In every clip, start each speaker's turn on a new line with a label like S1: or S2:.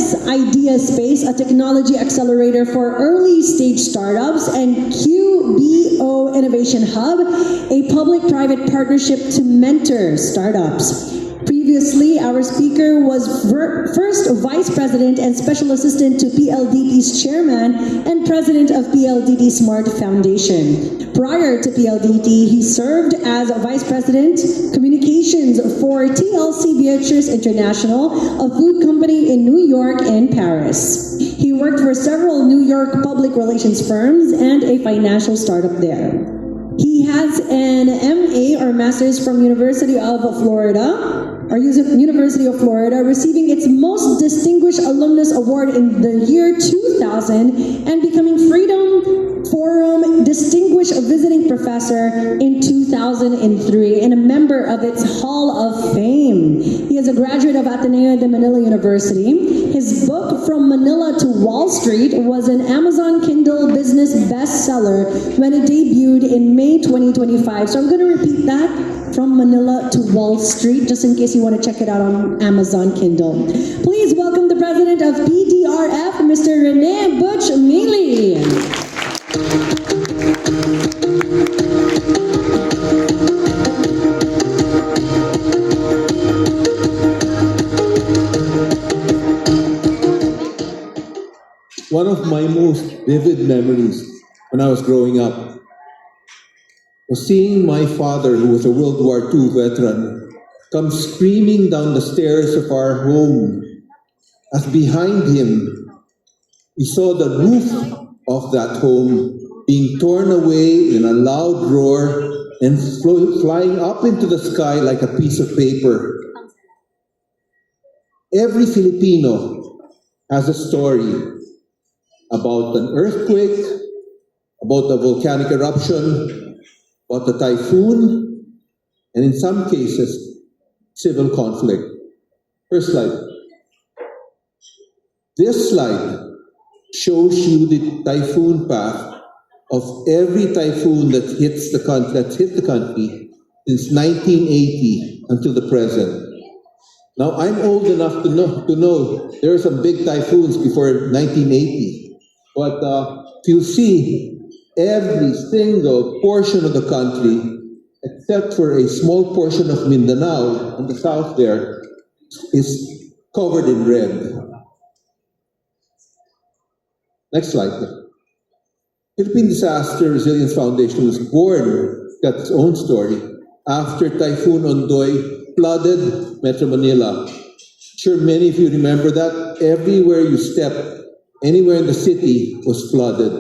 S1: is Idea Space, a technology accelerator for early stage startups, and QBO Innovation Hub, a public-private partnership to mentor startups. Previously, our speaker was first Vice President and Special Assistant to PLDT's Chairman and President of PLDT Smart Foundation. Prior to PLDT, he served as Vice President, Communications for TLC Beatrice International, a food company in New York and Paris. He worked for several New York public relations firms and a financial startup there. He has an MA or Master's from University of Florida, receiving its Most Distinguished Alumnus Award in the year 2000 and becoming Freedom Forum Distinguished Visiting Professor in 2003 and a member of its Hall of Fame. He is a graduate of Ateneo de Manila University. His book, From Manila to Wall Street, was an Amazon Kindle business bestseller when it debuted in May 2025. So I'm going to repeat that, From Manila to Wall Street, just in case you want to check it out on Amazon Kindle. Please welcome the president of PDRF, Mr. Rene Butch Mealy.
S2: One of my most vivid memories when I was growing up was seeing my father, who was a World War II veteran, come screaming down the stairs of our home as behind him we saw the roof of that home being torn away in a loud roar and flying up into the sky like a piece of paper. Every Filipino has a story about an earthquake, about a volcanic eruption, about a typhoon, and in some cases, civil conflict. First slide. This slide shows you the typhoon path of every typhoon that hit the country since 1980 until the present. Now, I'm old enough to know there are some big typhoons before 1980. But you'll see every single portion of the country, except for a small portion of Mindanao in the south there, is covered in red. Next slide. Philippine Disaster Resilience Foundation was born, got its own story, after Typhoon Ondoy flooded Metro Manila. Sure, many of you remember that. Everywhere you stepped, anywhere in the city was flooded.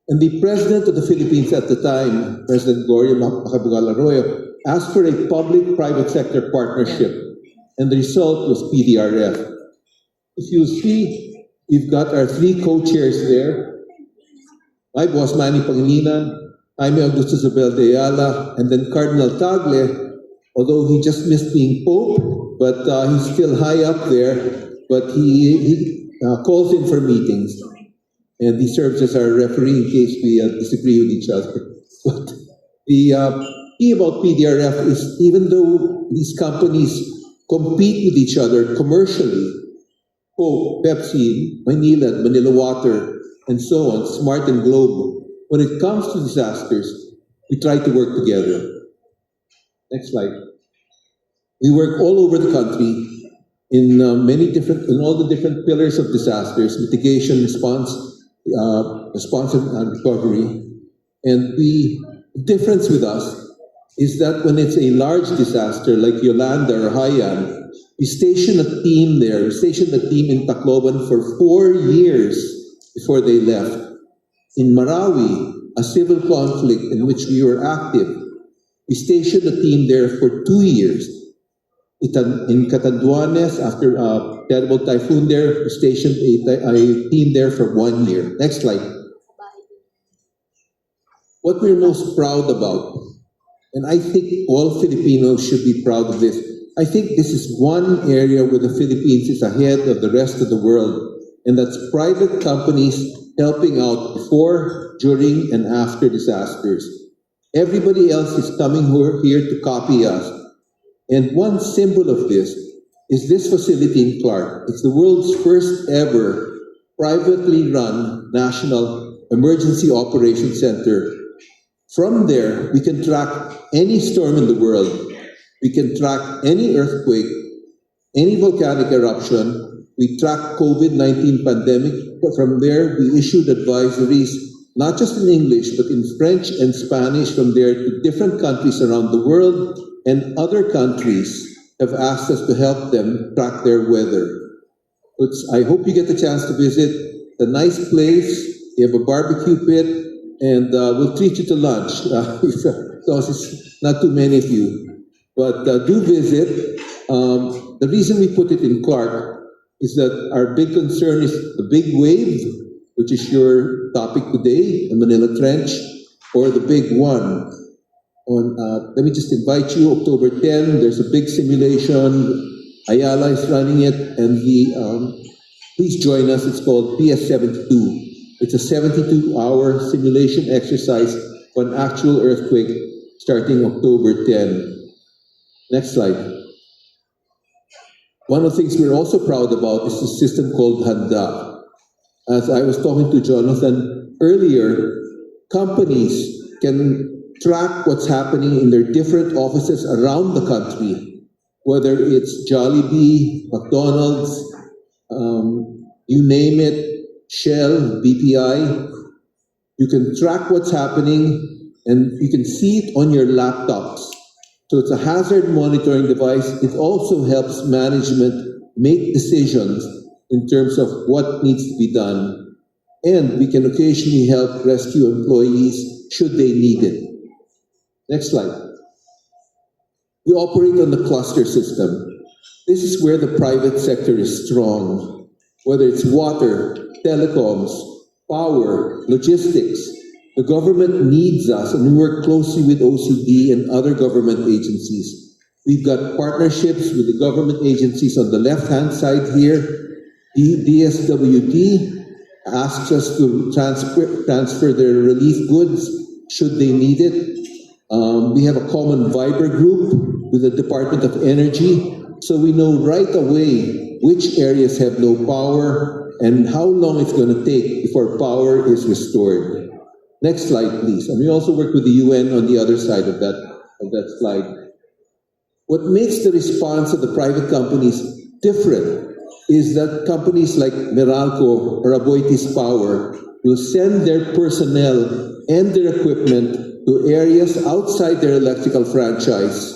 S2: And the president of the Philippines at the time, President Gloria Macapagal Arroyo, asked for a public-private sector partnership, and the result was PDRF. If you see, we've got our three co-chairs there. My boss, Manny Pangilinan, Jaime Augusto Isabel de Ayala, and then Cardinal Tagle, although he just missed being Pope, but he's still high up there, but he calls in for meetings, and he serves as our referee in case we disagree with each other. But the key about PDRF is, even though these companies compete with each other commercially, Coke, Pepsi, Manila Water, and so on, Smart and Globe, when it comes to disasters, we try to work together. Next slide. We work all over the country in all the different pillars of disasters: mitigation, response and recovery. And the difference with us is that when it's a large disaster like Yolanda or Haiyan, we station a team there. We stationed a team in Tacloban for 4 years before they left. In Marawi, a civil conflict in which we were active, we stationed a team there for 2 years. In Catanduanes, after a terrible typhoon there, we stationed a team there for 1 year. Next slide. What we're most proud about, and I think all Filipinos should be proud of this, I think this is one area where the Philippines is ahead of the rest of the world, and that's private companies helping out before, during, and after disasters. Everybody else is coming here to copy us. And one symbol of this is this facility in Clark. It's the world's first ever privately run national emergency operations center. From there, we can track any storm in the world. We can track any earthquake, any volcanic eruption. We track COVID-19 pandemic. From there, we issued advisories, not just in English, but in French and Spanish from there to different countries around the world, and other countries have asked us to help them track their weather. I hope you get the chance to visit. It's a nice place. You have a barbecue pit, and we'll treat you to lunch. So it's not too many of you, but do visit. The reason we put it in Clark is that our big concern is the big wave, which is your topic today, the Manila Trench, or the big one. Let me just invite you, October 10, there's a big simulation. Ayala is running it, and please join us. It's called PS72. It's a 72-hour simulation exercise for an actual earthquake starting October 10. Next slide. One of the things we're also proud about is the system called Handa. As I was talking to Jonathan earlier, companies can track what's happening in their different offices around the country, whether it's Jollibee, McDonald's, you name it, Shell, BPI. You can track what's happening and you can see it on your laptops. So it's a hazard monitoring device. It also helps management make decisions in terms of what needs to be done. And we can occasionally help rescue employees should they need it. Next slide. We operate on the cluster system. This is where the private sector is strong, whether it's water, telecoms, power, logistics. The government needs us, and we work closely with OCD and other government agencies. We've got partnerships with the government agencies on the left-hand side here. DSWD asks us to transfer their relief goods should they need it. We have a common Viber group with the Department of Energy, so we know right away which areas have no power and how long it's going to take before power is restored. Next slide, please. And we also work with the UN on the other side of that slide. What makes the response of the private companies different is that companies like Meralco or Aboitiz Power will send their personnel and their equipment to areas outside their electrical franchise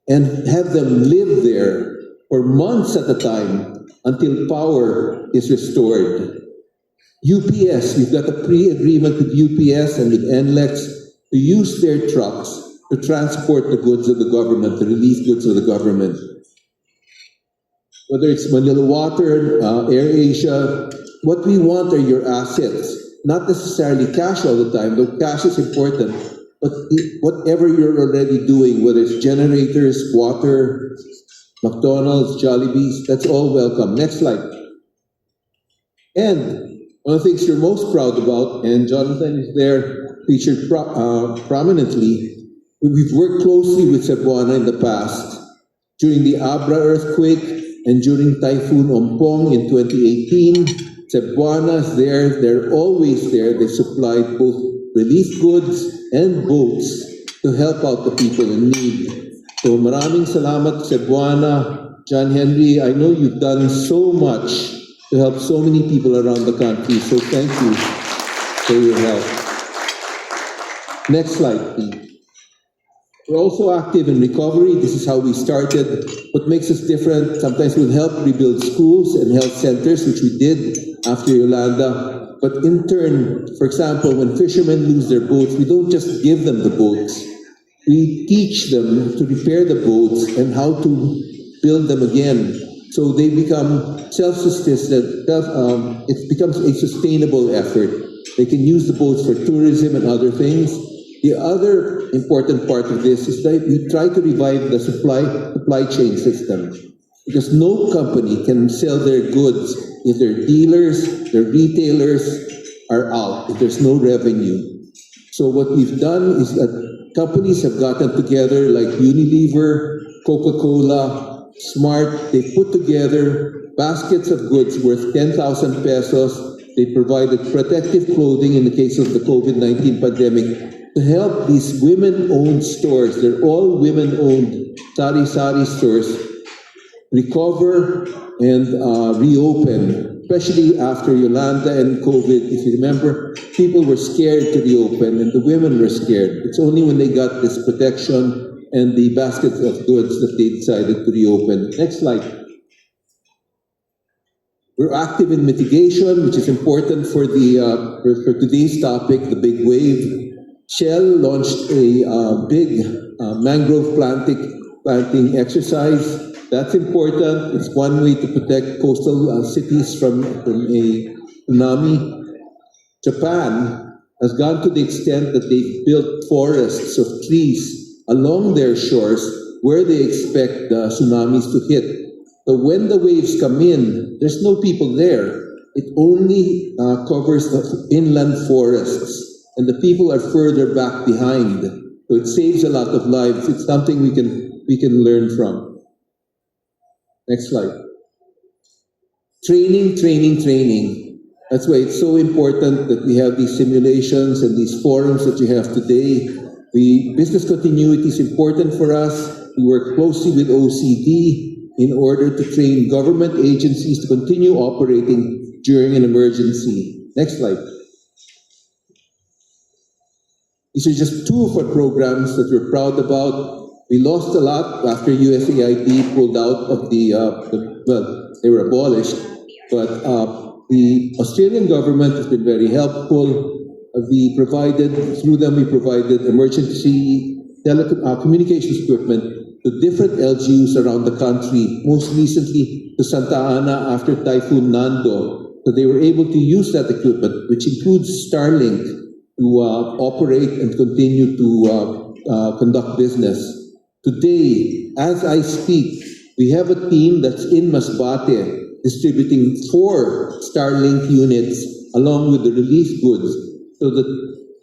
S2: and have them live there for months at a time until power is restored. UPS, we've got a pre-agreement with UPS and with NLEX to use their trucks to transport the goods of the government, the relief goods of the government. Whether it's Manila Water, AirAsia, what we want are your assets, not necessarily cash all the time, though cash is important, but whatever you're already doing, whether it's generators, water, McDonald's, Jollibees, that's all welcome. Next slide. And one of the things you're most proud about, and Jonathan is there featured prominently, we've worked closely with Cebuana in the past. During the Abra earthquake and during Typhoon Ompong in 2018, Cebuana is there, they're always there. They supplied both relief goods and boats to help out the people in need. So maraming salamat Cebuana, John Henry, I know you've done so much to help so many people around the country. So thank you for your help. Next slide, please. We're also active in recovery. This is how we started. What makes us different, sometimes we'll help rebuild schools and health centers, which we did after Yolanda. But in turn, for example, when fishermen lose their boats, we don't just give them the boats. We teach them to repair the boats and how to build them again. So they become self-sustaining. It becomes a sustainable effort. They can use the boats for tourism and other things. The other important part of this is that we try to revive the supply chain system, because no company can sell their goods if their dealers, their retailers are out, if there's no revenue. So what we've done is that companies have gotten together like Unilever, Coca-Cola, smart. They put together baskets of goods worth 10,000 pesos. They provided protective clothing in the case of the COVID-19 pandemic to help these women-owned stores. They're all women-owned sari-sari stores recover and reopen, especially after Yolanda and COVID. If you remember, people were scared to reopen and the women were scared. It's only when they got this protection and the baskets of goods that they decided to reopen. Next slide. We're active in mitigation, which is important for for today's topic, the big wave. Shell launched a big mangrove planting exercise. That's important. It's one way to protect coastal cities from a tsunami. Japan has gone to the extent that they've built forests of trees along their shores where they expect the tsunamis to hit. So when the waves come in, there's no people there. It only covers the inland forests, and the people are further back behind. So it saves a lot of lives. It's something we can learn from. Next slide. Training. That's why it's so important that we have these simulations and these forums that you have today. Business continuity is important for us. We work closely with OCD in order to train government agencies to continue operating during an emergency. Next slide. These are just two of our programs that we're proud about. We lost a lot after USAID pulled out of well, they were abolished, but the Australian government has been very helpful. Through them we provided emergency communications equipment to different LGUs around the country, most recently to Santa Ana after Typhoon Nando. So they were able to use that equipment, which includes Starlink, to operate and continue to conduct business. Today, as I speak, we have a team that's in Masbate distributing 4 Starlink units along with the relief goods so that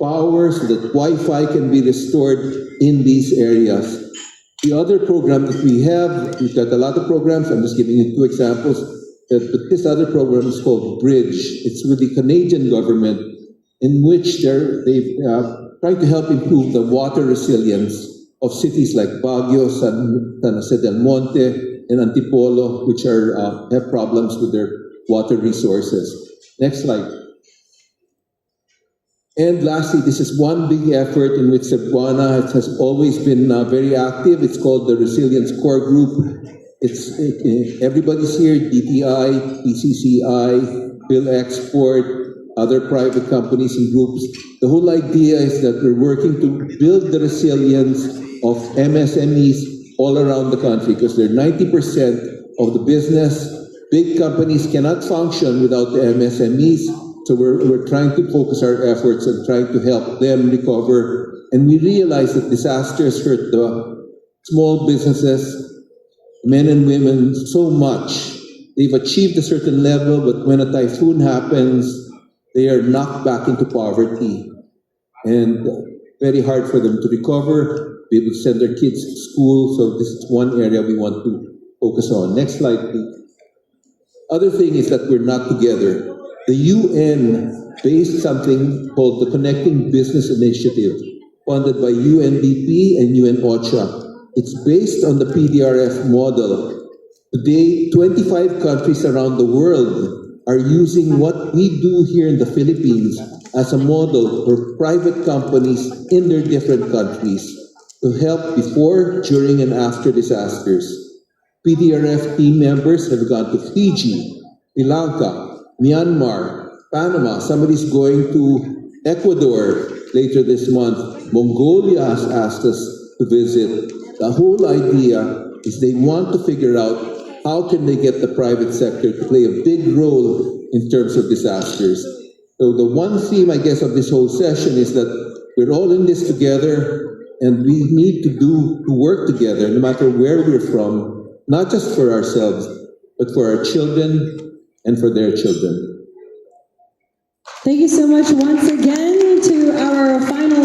S2: so that Wi-Fi can be restored in these areas. The other program that we've got a lot of programs, I'm just giving you 2 examples, but this other program is called Bridge. It's with the Canadian government, in which they've tried to help improve the water resilience of cities like Baguio, San Jose del Monte, and Antipolo, which have problems with their water resources. Next slide. And lastly, this is one big effort in which Cebuana has always been very active. It's called the Resilience Core Group. Everybody's here, DTI, PCCI, Bill Export, other private companies and groups. The whole idea is that we're working to build the resilience of MSMEs all around the country because they're 90% of the business. Big companies cannot function without the MSMEs. So we're trying to focus our efforts and trying to help them recover. And we realize that disasters hurt the small businesses, men and women, so much. They've achieved a certain level, but when a typhoon happens, they are knocked back into poverty. And very hard for them to recover, be able to send their kids to school. So this is one area we want to focus on. Next slide, please. Other thing is that we're not together. The UN based something called the Connecting Business Initiative, funded by UNDP and UN OCHA. It's based on the PDRF model. Today, 25 countries around the world are using what we do here in the Philippines as a model for private companies in their different countries to help before, during, and after disasters. PDRF team members have gone to Fiji, Sri Lanka, Myanmar, Panama. Somebody's going to Ecuador later this month. Mongolia has asked us to visit. The whole idea is they want to figure out how can they get the private sector to play a big role in terms of disasters. So the one theme, I guess, of this whole session is that we're all in this together and we need to work together no matter where we're from, not just for ourselves, but for our children and for their children.
S1: Thank you so much once again to our final